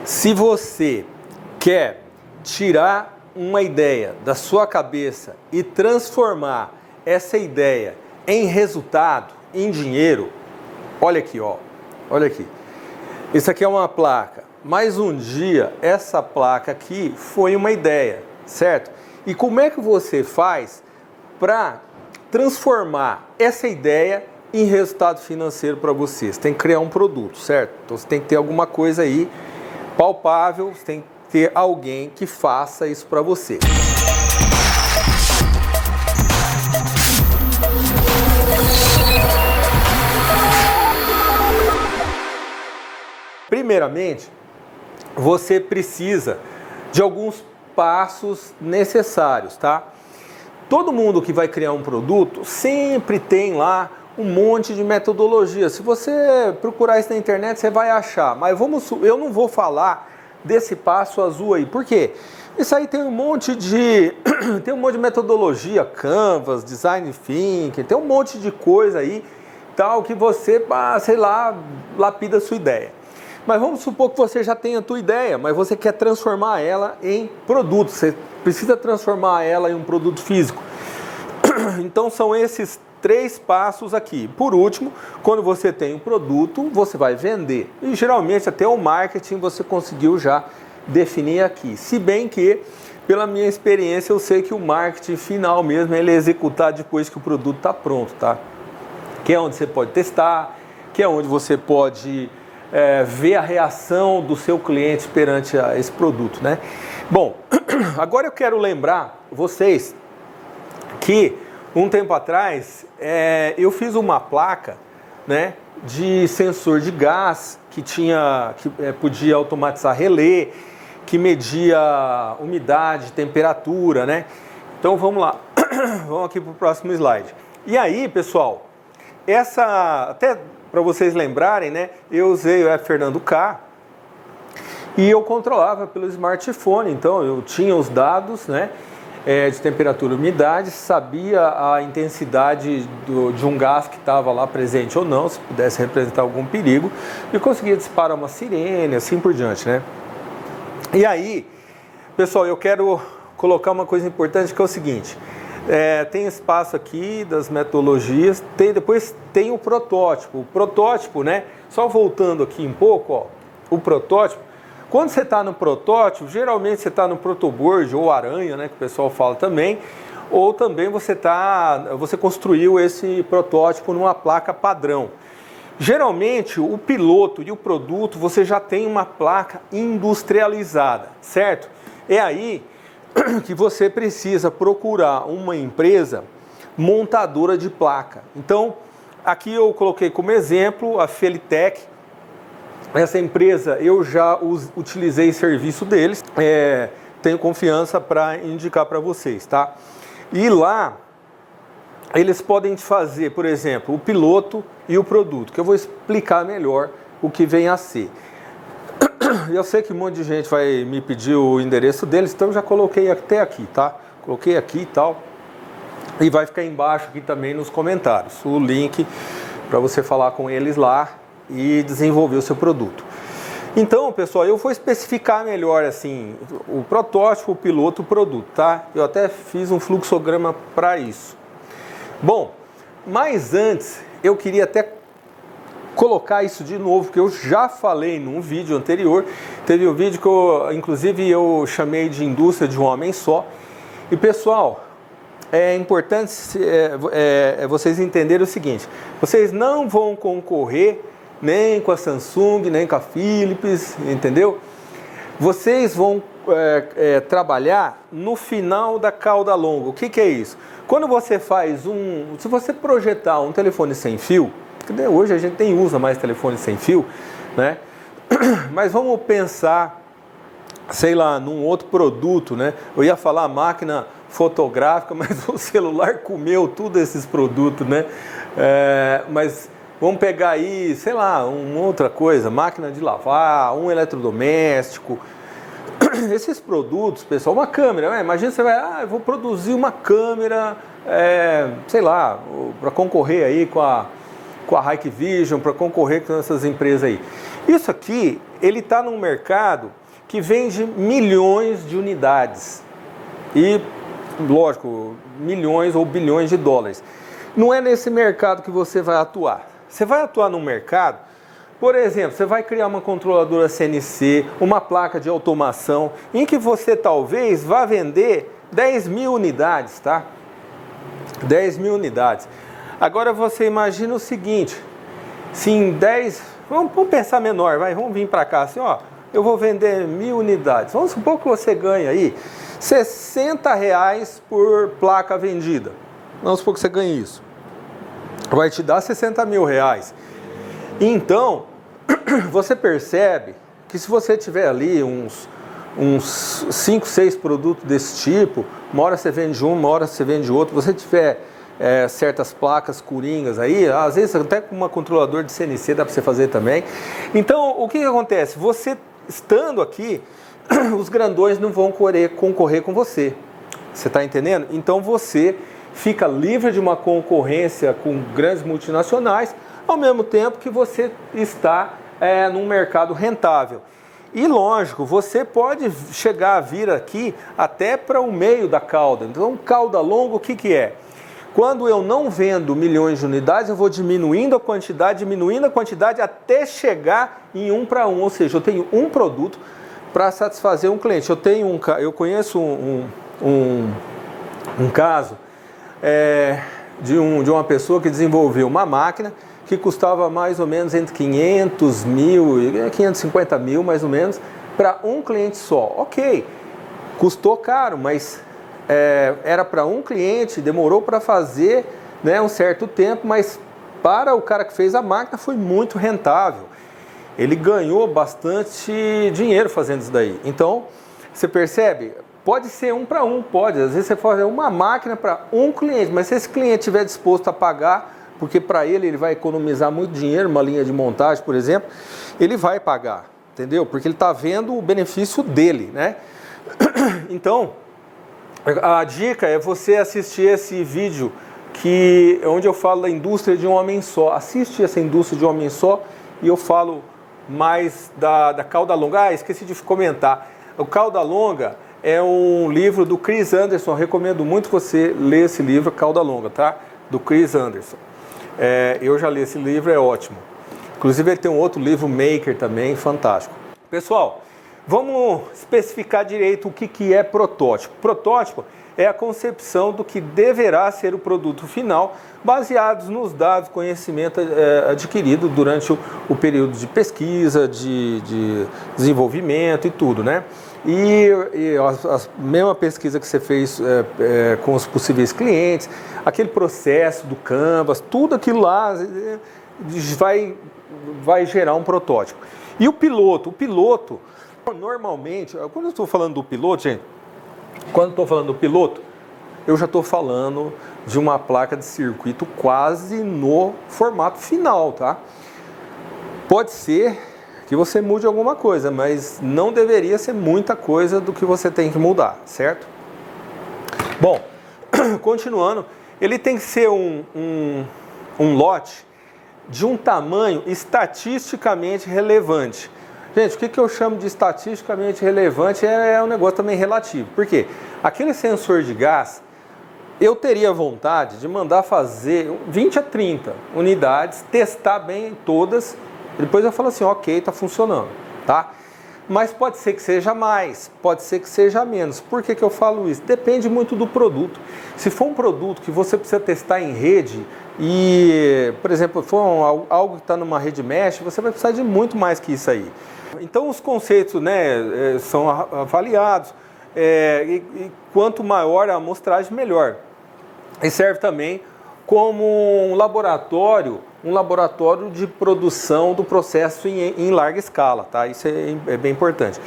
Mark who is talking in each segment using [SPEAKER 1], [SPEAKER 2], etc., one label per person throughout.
[SPEAKER 1] Se você quer tirar uma ideia da sua cabeça e transformar essa ideia em resultado, em dinheiro, olha aqui, ó, olha aqui. Isso aqui é uma placa. Mas um dia essa placa aqui foi uma ideia, certo? E como é que você faz para transformar essa ideia em resultado financeiro para você? Você tem que criar um produto, certo? Então você tem que ter alguma coisa aí palpável, você tem que ter alguém que faça isso para você. Primeiramente, você precisa de alguns passos necessários, tá? Todo mundo que vai criar um produto sempre tem lá um monte de metodologia. Se você procurar isso na internet, você vai achar. Mas eu não vou falar desse passo azul aí. Por quê? Isso aí tem um monte de metodologia, Canvas, Design Thinking, tem um monte de coisa aí, tal, que você, sei lá, lapida a sua ideia. Mas vamos supor que você já tem a tua ideia, mas você quer transformar ela em produto. Você precisa transformar ela em um produto físico. Então são esses 3 passos aqui. Por último, quando você tem um produto, você vai vender. E geralmente até o marketing você conseguiu já definir aqui. Se bem que, pela minha experiência, eu sei que o marketing final mesmo ele é executado depois que o produto está pronto, tá? Que é onde você pode testar, que é onde você pode ver a reação do seu cliente perante esse produto, né? Bom, agora eu quero lembrar vocês que um tempo atrás eu fiz uma placa, né, de sensor de gás que podia automatizar relé, que media umidade, temperatura, né? Então vamos lá, vamos aqui para o próximo slide. E aí, pessoal, até para vocês lembrarem, né, eu usei o Fernando K e eu controlava pelo smartphone, então eu tinha os dados, né, de temperatura e umidade, sabia a intensidade de um gás que estava lá presente ou não, se pudesse representar algum perigo, e conseguia disparar uma sirene, assim por diante, né. E aí, pessoal, eu quero colocar uma coisa importante que é o seguinte: tem espaço aqui das metodologias, depois tem o protótipo. O protótipo, né? Só voltando aqui um pouco, ó, o protótipo. Quando você está no protótipo, geralmente você está no protoboard ou aranha, né? Que o pessoal fala também. Ou também você construiu esse protótipo numa placa padrão. Geralmente o piloto e o produto você já tem uma placa industrializada, certo? É aí que você precisa procurar uma empresa montadora de placa. Então, aqui eu coloquei como exemplo a Felitec. Essa empresa eu já utilizei serviço deles, tenho confiança para indicar para vocês, tá? E lá eles podem fazer, por exemplo, o piloto e o produto, que eu vou explicar melhor o que vem a ser. Eu sei que um monte de gente vai me pedir o endereço deles, então eu já coloquei até aqui, tá? Coloquei aqui e tal. E vai ficar embaixo aqui também nos comentários o link para você falar com eles lá e desenvolver o seu produto. Então, pessoal, eu vou especificar melhor assim o protótipo, o piloto, o produto, tá? Eu até fiz um fluxograma para isso. Bom, mas antes eu queria até colocar isso de novo, porque eu já falei num vídeo anterior. Teve um vídeo que inclusive eu chamei de indústria de um homem só. E pessoal, é importante vocês entenderem o seguinte: vocês não vão concorrer nem com a Samsung, nem com a Philips, entendeu? Vocês vão trabalhar no final da cauda longa. O que é isso? Quando você faz se você projetar um telefone sem fio, hoje a gente nem usa mais telefone sem fio, né? Mas vamos pensar, sei lá, num outro produto, né? Eu ia falar máquina fotográfica, mas o celular comeu tudo esses produtos, né? Mas vamos pegar aí, sei lá, uma outra coisa, máquina de lavar, um eletrodoméstico. Esses produtos, pessoal, uma câmera, imagina você vai, eu vou produzir uma câmera, sei lá, para concorrer aí com a Hikvision, para concorrer com essas empresas aí. Isso aqui, ele está num mercado que vende milhões de unidades e, lógico, milhões ou bilhões de dólares. Não é nesse mercado que você vai atuar. Você vai atuar num mercado, por exemplo, você vai criar uma controladora CNC, uma placa de automação, em que você talvez vá vender 10 mil unidades, tá? 10 mil unidades. Agora você imagina o seguinte, se em 10, vamos pensar menor, vamos vir para cá assim, ó, eu vou vender 1000 unidades. Vamos supor que você ganha aí R$60 por placa vendida. Vamos supor que você ganhe isso. Vai te dar 60 mil reais. Então, você percebe que se você tiver ali uns 5, 6 produtos desse tipo, uma hora você vende um, uma hora você vende outro, você tiver certas placas coringas aí, às vezes até com uma controladora de CNC dá para você fazer também. Então, o que acontece? Você estando aqui, os grandões não vão concorrer com você. Você está entendendo? Então, você fica livre de uma concorrência com grandes multinacionais, ao mesmo tempo que você está num mercado rentável. E lógico, você pode chegar a vir aqui até para o meio da cauda. Então, cauda longa, o que é? Quando eu não vendo milhões de unidades, eu vou diminuindo a quantidade até chegar em 1 para 1. Ou seja, eu tenho um produto para satisfazer um cliente. Eu conheço um caso de uma pessoa que desenvolveu uma máquina que custava mais ou menos entre 500 mil e 550 mil, mais ou menos, para um cliente só. Ok, custou caro, mas era para um cliente, demorou para fazer, né, um certo tempo, mas para o cara que fez a máquina foi muito rentável. Ele ganhou bastante dinheiro fazendo isso daí. Então, você percebe? Pode ser 1 para 1, pode. Às vezes você faz uma máquina para um cliente, mas se esse cliente estiver disposto a pagar, porque para ele vai economizar muito dinheiro, uma linha de montagem, por exemplo, ele vai pagar, entendeu? Porque ele está vendo o benefício dele, né? Então, a dica é você assistir esse vídeo onde eu falo da indústria de um homem só. Assiste essa indústria de um homem só e eu falo mais da cauda longa. Esqueci de comentar. O Cauda Longa é um livro do Chris Anderson. Eu recomendo muito você ler esse livro, Cauda Longa, tá? Do Chris Anderson. Eu já li esse livro, é ótimo. Inclusive ele tem um outro livro, Maker, também, fantástico. Pessoal, vamos especificar direito o que é protótipo. Protótipo é a concepção do que deverá ser o produto final, baseados nos dados, conhecimento adquirido durante o período de pesquisa, de desenvolvimento e tudo, né? E a mesma pesquisa que você fez com os possíveis clientes, aquele processo do Canvas, tudo aquilo lá vai gerar um protótipo. E o piloto, normalmente, quando eu estou falando do piloto, gente, eu já estou falando de uma placa de circuito quase no formato final, tá? Pode ser que você mude alguma coisa, mas não deveria ser muita coisa do que você tem que mudar, certo? Bom, continuando, ele tem que ser um lote de um tamanho estatisticamente relevante. Gente, o que eu chamo de estatisticamente relevante é um negócio também relativo. Por quê? Aquele sensor de gás, eu teria vontade de mandar fazer 20 a 30 unidades, testar bem todas, depois eu falo assim, ok, está funcionando, tá? Mas pode ser que seja mais, pode ser que seja menos. Por que eu falo isso? Depende muito do produto. Se for um produto que você precisa testar em rede e, por exemplo, for algo que está numa rede mesh, você vai precisar de muito mais que isso aí. Então os conceitos, né, são avaliados e quanto maior a amostragem, melhor. E serve também como um laboratório de produção do processo em larga escala, tá? Isso é bem importante.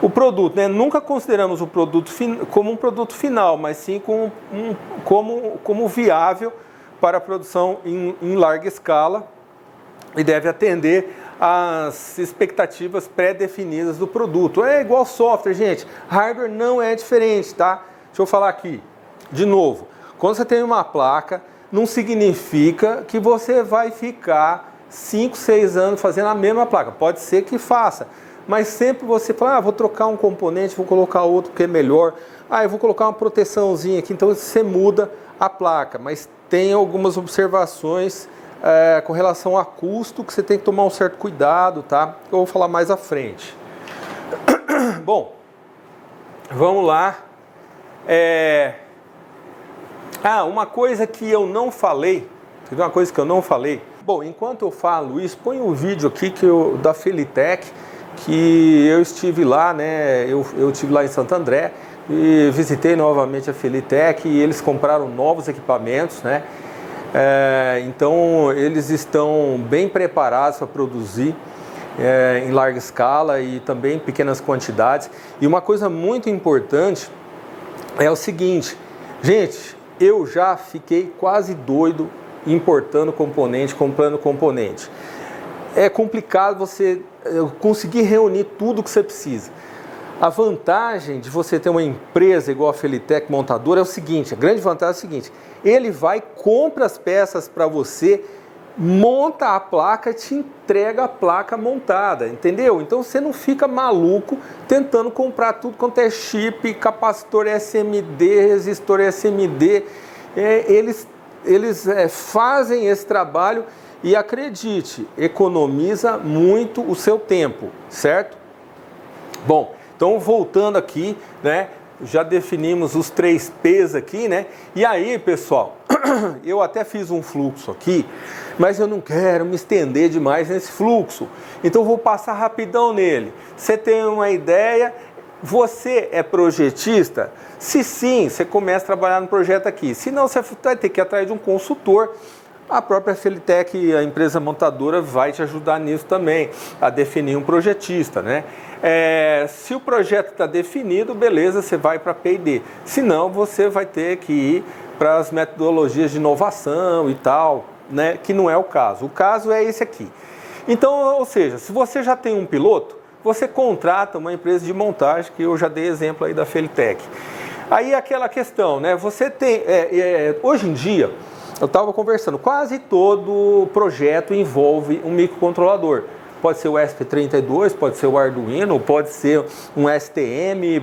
[SPEAKER 1] O produto, né? Nunca consideramos o produto como um produto final, mas sim como viável para a produção em larga escala e deve atender às expectativas pré-definidas do produto. É igual software, gente. Hardware não é diferente, tá? Deixa eu falar aqui, de novo. Quando você tem uma placa, não significa que você vai ficar 5, 6 anos fazendo a mesma placa. Pode ser que faça, mas sempre você fala, vou trocar um componente, vou colocar outro que é melhor. Eu vou colocar uma proteçãozinha aqui, então você muda a placa, mas tem algumas observações com relação a custo que você tem que tomar um certo cuidado, tá? Eu vou falar mais à frente. Bom, vamos lá. Uma coisa que eu não falei, Bom, enquanto eu falo isso, põe um vídeo aqui da Felitec, que eu estive lá, né? Eu estive lá em Santo André e visitei novamente a Felitec e eles compraram novos equipamentos, né? Então eles estão bem preparados para produzir em larga escala e também em pequenas quantidades. E uma coisa muito importante é o seguinte, gente, eu já fiquei quase doido importando componente, comprando componente. É complicado você conseguir reunir tudo que você precisa. A vantagem de você ter uma empresa igual a Felitec montadora é o seguinte, a grande vantagem é o seguinte, ele vai, compra as peças para você, monta a placa e te entrega a placa montada, entendeu? Então você não fica maluco tentando comprar tudo quanto é chip, capacitor SMD, resistor SMD. Eles fazem esse trabalho e acredite, economiza muito o seu tempo, certo? Bom, então voltando aqui, né? Já definimos os 3 P's aqui, né? E aí, pessoal, eu até fiz um fluxo aqui, mas eu não quero me estender demais nesse fluxo. Então vou passar rapidão nele. Você tem uma ideia? Você é projetista? Se sim, você começa a trabalhar no projeto aqui. Se não, você vai ter que ir atrás de um consultor. A própria Felitec, a empresa montadora, vai te ajudar nisso também, a definir um projetista, né? Se o projeto está definido, beleza, você vai para P&D. Se não, você vai ter que ir para as metodologias de inovação e tal, né? Que não é o caso. O caso é esse aqui. Então, ou seja, se você já tem um piloto, você contrata uma empresa de montagem, que eu já dei exemplo aí da Felitec. Aí aquela questão, né? Você tem, hoje em dia, eu estava conversando, quase todo projeto envolve um microcontrolador. Pode ser o ESP32, pode ser o Arduino, pode ser um STM,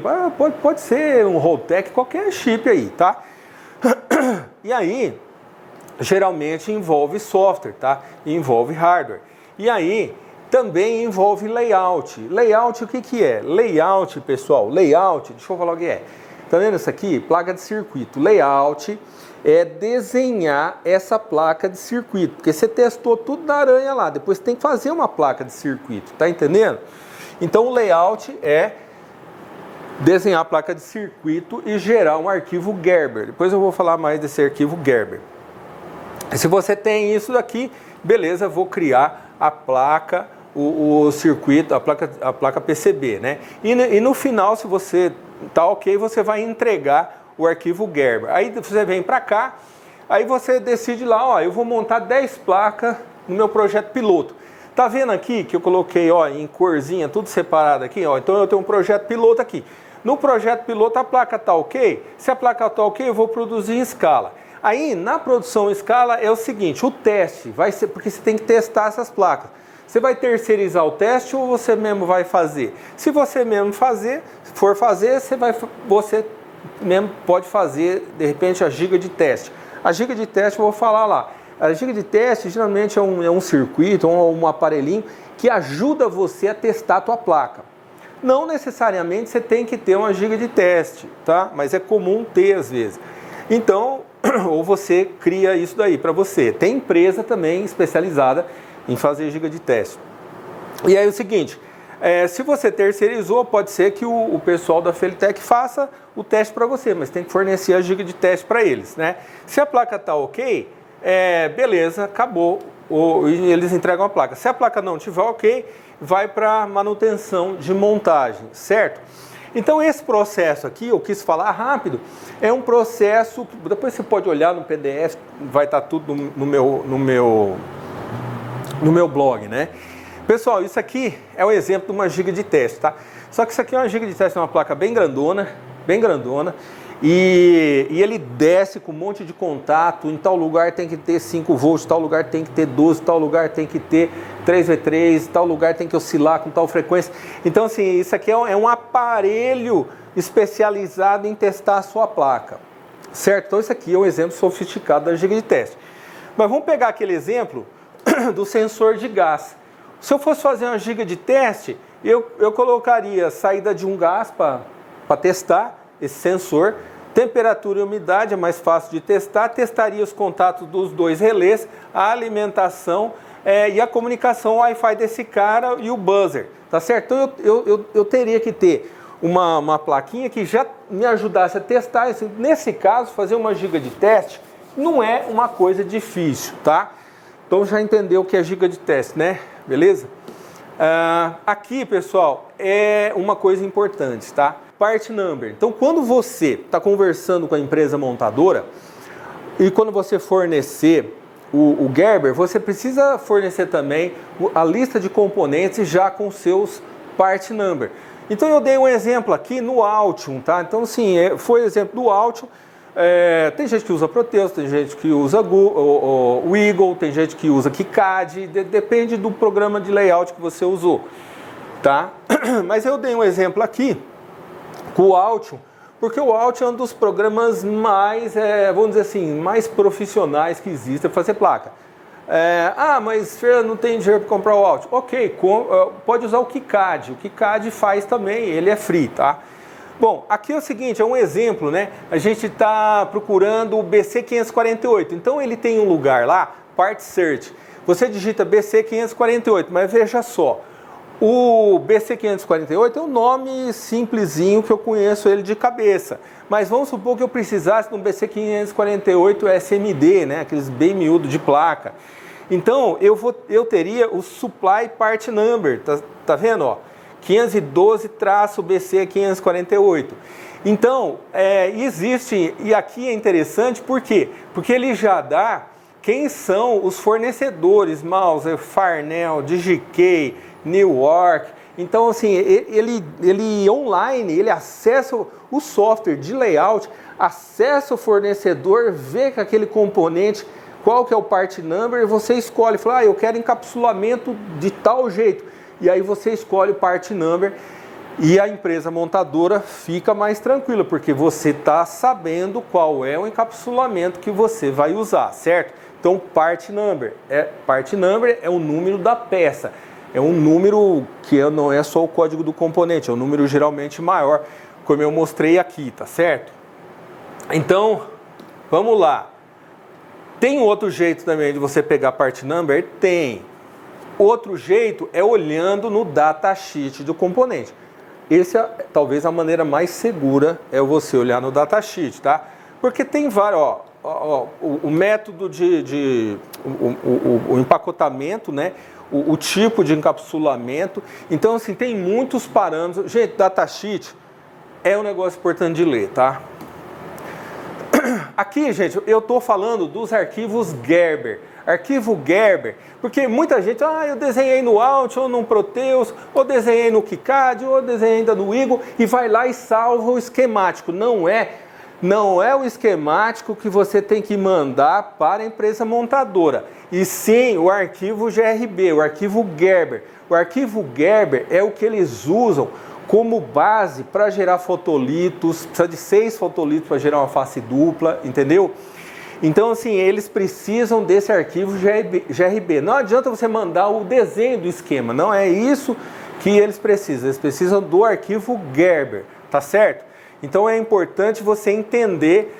[SPEAKER 1] pode ser um Rolltech, qualquer chip aí, tá? E aí, geralmente envolve software, tá? Envolve hardware. E aí, também envolve layout. Layout, o que que é? Layout, pessoal, layout, deixa eu falar o que é. Tá vendo isso aqui? Placa de circuito. Layout é desenhar essa placa de circuito, porque você testou tudo da aranha lá, depois tem que fazer uma placa de circuito, tá entendendo? Então o layout é desenhar a placa de circuito e gerar um arquivo Gerber. Depois eu vou falar mais desse arquivo Gerber. E se você tem isso daqui, beleza, vou criar a placa, o circuito, a placa PCB, né? E no final, se você tá ok, você vai entregar o arquivo Gerber. Aí você vem para cá, aí você decide lá, eu vou montar 10 placas no meu projeto piloto. Tá vendo aqui que eu coloquei, em corzinha, tudo separado aqui, então eu tenho um projeto piloto aqui. No projeto piloto a placa tá ok? Se a placa tá ok, eu vou produzir em escala. Aí na produção em escala é o seguinte, o teste vai ser, porque você tem que testar essas placas. Você vai terceirizar o teste ou você mesmo vai fazer? Se você mesmo for fazer, você mesmo pode fazer, de repente, a giga de teste. A giga de teste eu vou falar lá. A giga de teste geralmente é um circuito, um aparelhinho que ajuda você a testar a tua placa. Não necessariamente você tem que ter uma giga de teste, tá? Mas é comum ter às vezes. Então, ou você cria isso daí para você. Tem empresa também especializada em fazer giga de teste. E aí é o seguinte, se você terceirizou, pode ser que o pessoal da Felitec faça o teste para você, mas tem que fornecer a giga de teste para eles, né? Se a placa está ok, beleza, acabou, e eles entregam a placa. Se a placa não estiver ok, vai para manutenção de montagem, certo? Então esse processo aqui, eu quis falar rápido, é um processo, depois você pode olhar no PDF, vai estar tudo no meu blog, né? Pessoal, isso aqui é um exemplo de uma giga de teste, tá? Só que isso aqui é uma giga de teste, é uma placa bem grandona, e ele desce com um monte de contato, em tal lugar tem que ter 5 volts, tal lugar tem que ter 12, tal lugar tem que ter 3V3, tal lugar tem que oscilar com tal frequência. Então assim, isso aqui é um aparelho especializado em testar a sua placa, certo? Então isso aqui é um exemplo sofisticado da giga de teste. Mas vamos pegar aquele exemplo do sensor de gás. Se eu fosse fazer uma giga de teste, eu colocaria saída de um gás para testar esse sensor, temperatura e umidade é mais fácil de testar, testaria os contatos dos 2 relés, a alimentação e a comunicação Wi-Fi desse cara e o buzzer, tá certo? Então eu teria que ter uma plaquinha que já me ajudasse a testar. Nesse caso, fazer uma giga de teste não é uma coisa difícil, tá? Então já entendeu o que é giga de teste, né? Beleza? Aqui, pessoal, é uma coisa importante, tá? Part number. Então, quando você está conversando com a empresa montadora e quando você fornecer o Gerber, você precisa fornecer também a lista de componentes já com seus part number. Então, eu dei um exemplo aqui no Altium, tá? Então, assim, foi exemplo do Altium. Tem gente que usa Proteus, tem gente que usa o Eagle, tem gente que usa KiCad, depende do programa de layout que você usou, tá? Mas eu dei um exemplo aqui com o Altium, porque o Altium é um dos programas mais, vamos dizer assim, mais profissionais que existem para fazer placa. Mas não tem dinheiro para comprar o Altium. Ok, pode usar o KiCad. O KiCad faz também, ele é free, tá? Bom, aqui é o seguinte, é um exemplo, né? A gente está procurando o BC548. Então ele tem um lugar lá, Part Search. Você digita BC548, mas veja só. O BC548 é um nome simplesinho que eu conheço ele de cabeça. Mas vamos supor que eu precisasse de um BC548 SMD, né? Aqueles bem miúdos de placa. Então eu teria o Supply Part Number, tá vendo? Ó? 512-BC548. Então, existe, e aqui é interessante, por quê? Porque ele já dá quem são os fornecedores, Mouser, Farnell, DigiKey, Newark. Então, assim, ele online, ele acessa o software de layout, acessa o fornecedor, vê que aquele componente, qual que é o part number, e você escolhe, fala, eu quero encapsulamento de tal jeito. E aí você escolhe o part number e a empresa montadora fica mais tranquila, porque você está sabendo qual é o encapsulamento que você vai usar, certo? Então, part number é o número da peça. É um número que não é só o código do componente, é um número geralmente maior, como eu mostrei aqui, tá certo? Então, vamos lá. Tem outro jeito também de você pegar part number? Tem. Outro jeito é olhando no datasheet do componente. Essa é talvez a maneira mais segura, é você olhar no datasheet, tá? Porque tem vários, o método o empacotamento, né? O tipo de encapsulamento. Então, assim, tem muitos parâmetros. Gente, datasheet é um negócio importante de ler, tá? Aqui, gente, eu estou falando dos arquivos Gerber. Arquivo Gerber, porque muita gente, eu desenhei no Altium, ou no Proteus, ou desenhei no KiCad, ou desenhei ainda no Eagle, e vai lá e salva o esquemático. Não é o esquemático que você tem que mandar para a empresa montadora, e sim o arquivo GRB, o arquivo Gerber. O arquivo Gerber é o que eles usam como base para gerar fotolitos, precisa de 6 fotolitos para gerar uma face dupla, entendeu? Então, assim, eles precisam desse arquivo GRB. Não adianta você mandar o desenho do esquema, não é isso que eles precisam do arquivo Gerber, tá certo? Então é importante você entender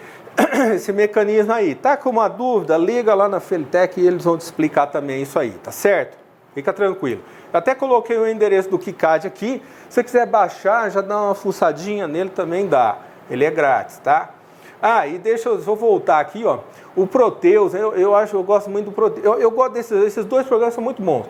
[SPEAKER 1] esse mecanismo aí. Tá com uma dúvida? Liga lá na Felitec e eles vão te explicar também isso aí, tá certo? Fica tranquilo. Eu até coloquei o endereço do KiCad aqui, se você quiser baixar, já dá uma fuçadinha nele também dá, ele é grátis, tá? E vou voltar aqui, ó. O Proteus, eu gosto muito do Proteus. Eu gosto esses dois programas, são muito bons.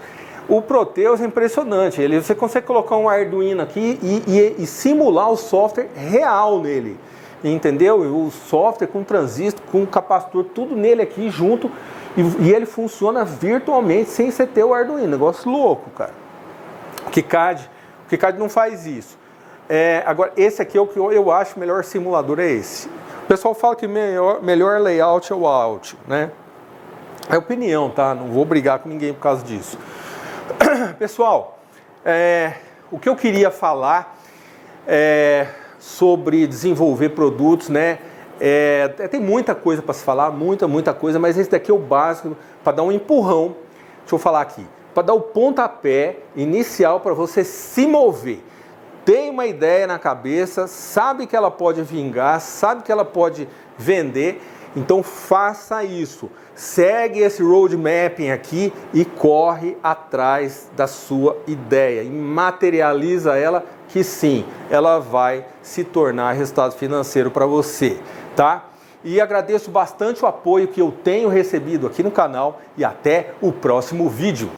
[SPEAKER 1] O Proteus é impressionante. Você consegue colocar um Arduino aqui e simular o software real nele. Entendeu? O software com transistor, com capacitor, tudo nele aqui junto. E ele funciona virtualmente sem você ter o Arduino. Negócio louco, cara. O KiCad não faz isso. Agora, esse aqui é o que eu acho o melhor simulador, é esse. O pessoal fala que melhor layout é o out, né? É opinião, tá? Não vou brigar com ninguém por causa disso. Pessoal, o que eu queria falar sobre desenvolver produtos, né? Tem muita coisa para se falar, muita coisa, mas esse daqui é o básico para dar um empurrão. Deixa eu falar aqui, para dar o pontapé inicial para você se mover. Tem uma ideia na cabeça, sabe que ela pode vingar, sabe que ela pode vender, então faça isso. Segue esse roadmapping aqui e corre atrás da sua ideia e materializa ela, que sim, ela vai se tornar resultado financeiro para você, tá? E agradeço bastante o apoio que eu tenho recebido aqui no canal e até o próximo vídeo.